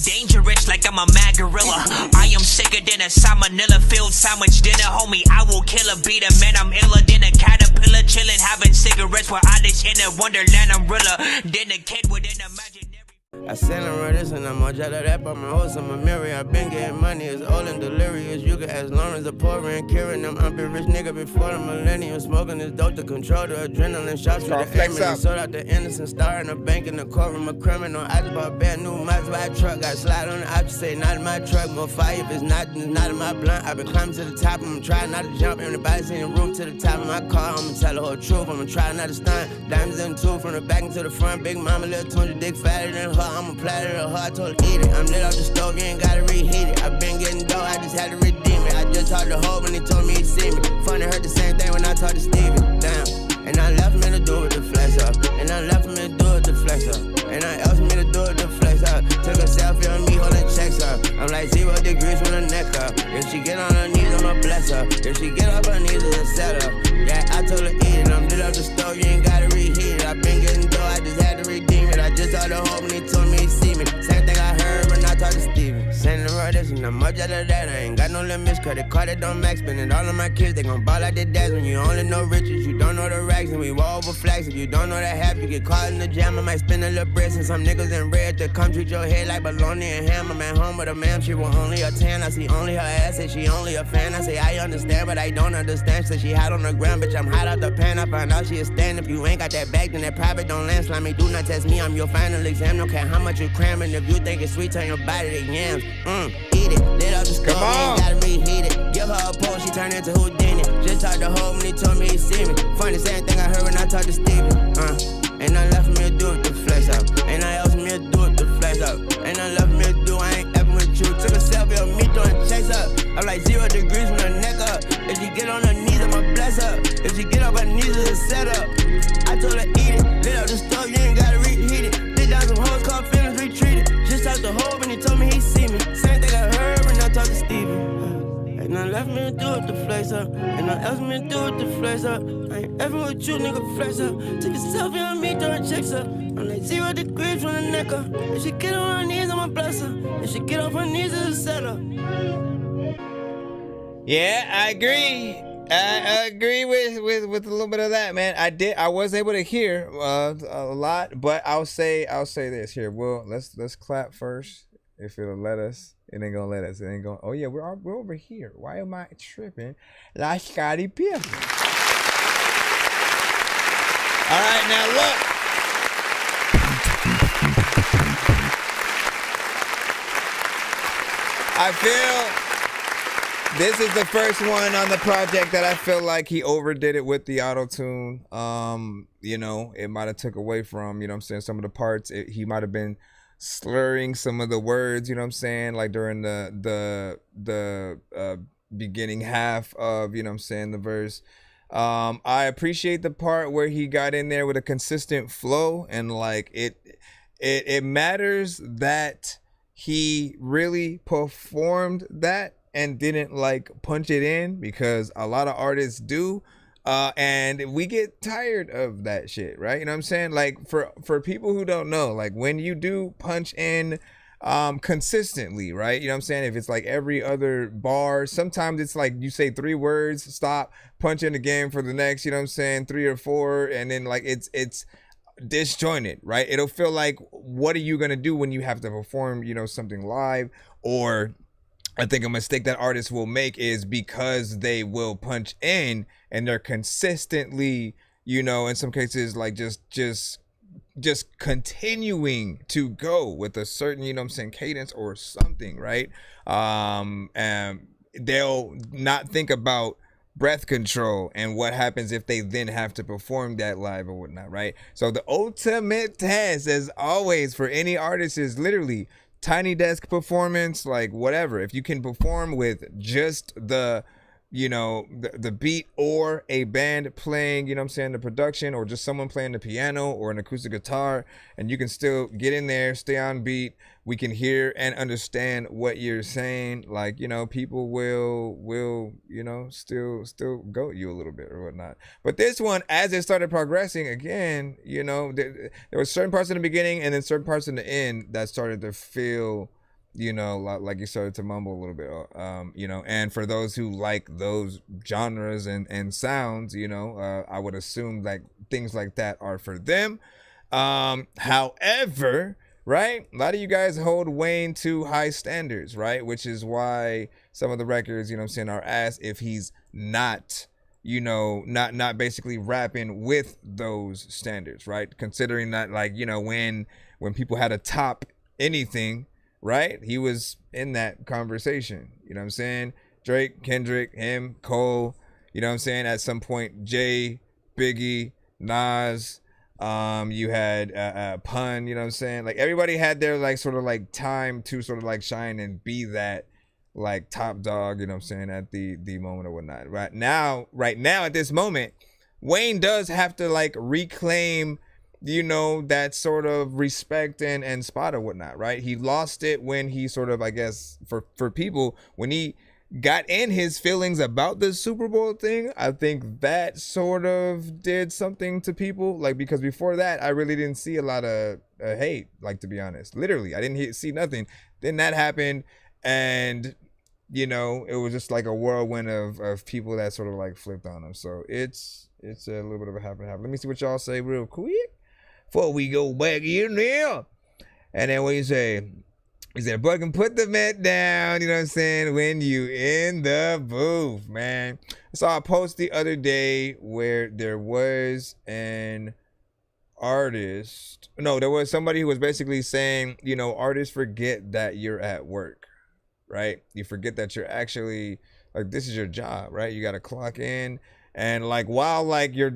Dangerous like I'm a mad gorilla. I am sicker than a salmonella filled sandwich dinner, homie. I will kill a beat a man. I'm iller than a caterpillar, chilling, having cigarettes while I dish in a wonderland. I'm realer than a kid with an imaginary. I send around this and I'm on jet of that, but my host on my mirror. I've been getting money, it's old and delirious. You can ask Lawrence, a poor and Kieran. I'm up rich nigga before the millennium. Smoking this dope to control the adrenaline shots for the aiming. Sold out the innocent star in the bank in the courtroom, a criminal. I just bought a brand new Maserati truck. Got slide on the option, say not in my truck. More fire if it's not, then it's not in my blunt. I've been climbing to the top, I'm trying not to jump. Everybody's in the room to the top of my car. I'ma tell the whole truth, I'ma try not to stunt. Diamonds in two from the back into the front. Big mama, little 200 dick fatter than her. I'ma platter her, I told her eat it. I'm lit off the stove, you ain't gotta reheat it. I've been getting dough, I just had to redeem it. I just talked to Hope and he told me he see me. Funny, heard the same thing when I talked to Stevie. Damn. And I left me to do with the flex up. And I left me to do with the flex up. And I asked me to do with the flex up. Took a selfie on me holding checks up. I'm like 0 degrees from the neck up. If she get on her knees, I'ma bless her. If she get off her knees, it's a setup. Yeah, I told her eat it. I'm lit off the stove, you ain't gotta reheat it. I've been getting dough, I just had to redeem it. I just talked to Hope and he told me he see me. Same thing I heard when I talked to Stevie. Sending the this and I'm much out of that. I ain't got no limits, credit card it don't max. Spending all of my kids, they gon' ball like their dads. When you only know riches, you don't know the racks. And we roll over flags. If you don't know that half, you get caught in the jam. I might spend a little bread and some niggas in red to come treat your head like bologna and ham. I'm at home with a man, she was only a 10. I see only her ass, say she only a fan. I say I understand, but I don't understand. Say she hot on the ground, bitch, I'm hot out the pan. I find out she a stand. If you ain't got that bag, then that private don't land. Slimy, do not test me, I'm your final exam. Don't care how much you cramming. If you think it's sweet, turn your body to yams. Eat it, lit up the stove, you ain't gotta reheat it. Give her a pole, she turned into Houdini. Just talked to Hope when he told me he see me. Funny, same thing I heard when I talked to Stevie. And I left me to do it to flex up. And I asked me to do it to flex up. And I left me to do, I ain't ever with you. Took a selfie of me throwing checks up. I'm like 0 degrees from the neck up. If she get on her knees, I'ma bless her. If she get off her knees, it's a setup. I told her eat it, lit up the stove, you ain't gotta reheat it. Did down some hoes called feelings retreated. Just talked to Hope and he told me he see me. Same thing I heard when I talked to Stevie. And I left me to do it to flex up. And I asked me to do it to flex up. I ain't ever with you, nigga, flex up. Took a selfie on me, throwing checks up. I'm like 0 degrees from the neck up. If she get on her knees, I'ma bless her. If she get off her knees, it's a setup. Yeah, I agree. I agree with a little bit of that, man. I was able to hear a lot, but I'll say this here. Well, let's clap first. If it'll let us, it ain't gonna let us. It ain't gonna. Oh yeah, we're over here. Why am I tripping? Like Scottie Pippen. All right, now look. I feel this is the first one on the project that I feel like he overdid it with the auto-tune. You know, it might have took away from, you know what I'm saying, some of the parts. He might have been slurring some of the words, you know what I'm saying, like during the beginning half of, you know what I'm saying, the verse. I appreciate the part where he got in there with a consistent flow, and like it matters that he really performed that and didn't like punch it in, because a lot of artists do. And we get tired of that shit, right? You know what I'm saying? Like for people who don't know, like when you do punch in consistently, right? You know what I'm saying? If it's like every other bar, sometimes it's like you say 3 words, stop, punch in again for the next, you know what I'm saying, 3 or 4, and then like it's disjointed, right? It'll feel like, what are you gonna do when you have to perform, you know, something live? Or I think a mistake that artists will make is because they will punch in and they're consistently, you know, in some cases like just continuing to go with a certain, you know what I'm saying, cadence or something, right? And they'll not think about breath control and what happens if they then have to perform that live or whatnot, right? So the ultimate test, as always, for any artist is literally tiny desk performance, like whatever. If you can perform with just the, you know, the beat, or a band playing, you know what I'm saying, the production, or just someone playing the piano or an acoustic guitar, and you can still get in there, stay on beat, we can hear and understand what you're saying, like, you know, people will you know, still goat you a little bit or whatnot. But this one, as it started progressing again, you know, there were certain parts in the beginning and then certain parts in the end that started to feel you know, like you started to mumble a little bit, you know, and for those who like those genres and sounds, you know, I would assume like things like that are for them. However, right, a lot of you guys hold Wayne to high standards, right, which is why some of the records, you know what I'm saying, are asked if he's not, you know, not basically rapping with those standards, right, considering that, like, you know, when people had to top anything, right, he was in that conversation, you know what I'm saying? Drake, Kendrick, him, Cole, you know what I'm saying? At some point, Jay, Biggie, Nas, you had Pun, you know what I'm saying? Like, everybody had their like sort of like time to sort of like shine and be that like top dog, you know what I'm saying, at the moment or whatnot. Right now at this moment, Wayne does have to like reclaim, you know, that sort of respect and spot or whatnot, right? He lost it when he sort of, I guess, for people, when he got in his feelings about the Super Bowl thing. I think that sort of did something to people, like, because before that, I really didn't see a lot of hate, like, to be honest. Literally, I didn't see nothing. Then that happened, and, you know, it was just like a whirlwind of people that sort of like flipped on him. So it's a little bit of a happen. Let me see what y'all say real quick before we go back in there. And then what you say? He said, "Boy, can put the mat down," you know what I'm saying, when you in the booth, man. I saw a post the other day where there was an artist. No, there was somebody who was basically saying, you know, artists forget that you're at work, right? You forget that you're actually, like, this is your job, right? You got to clock in. And like, while like your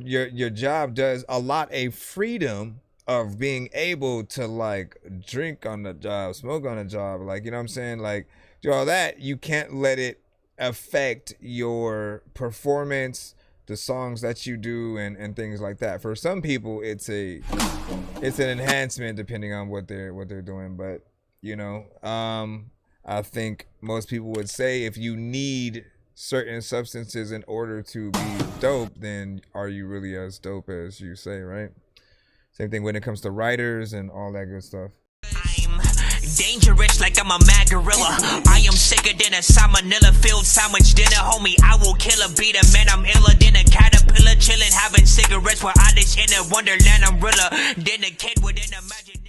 job does a lot of freedom of being able to like drink on the job, smoke on the job, like, you know what I'm saying, like, do all that, you can't let it affect your performance, the songs that you do, and things like that. For some people, it's an enhancement depending on what they're doing. But, you know, I think most people would say if you need certain substances in order to be dope, then are you really as dope as you say, right? Same thing when it comes to writers and all that good stuff. I'm dangerous like I'm a mad gorilla. I am sicker than a salmonella filled sandwich dinner, homie. I will kill a beat a man. I'm iller than a caterpillar, chilling, having cigarettes while I dish in a wonderland. I'm realer than a kid within a magic.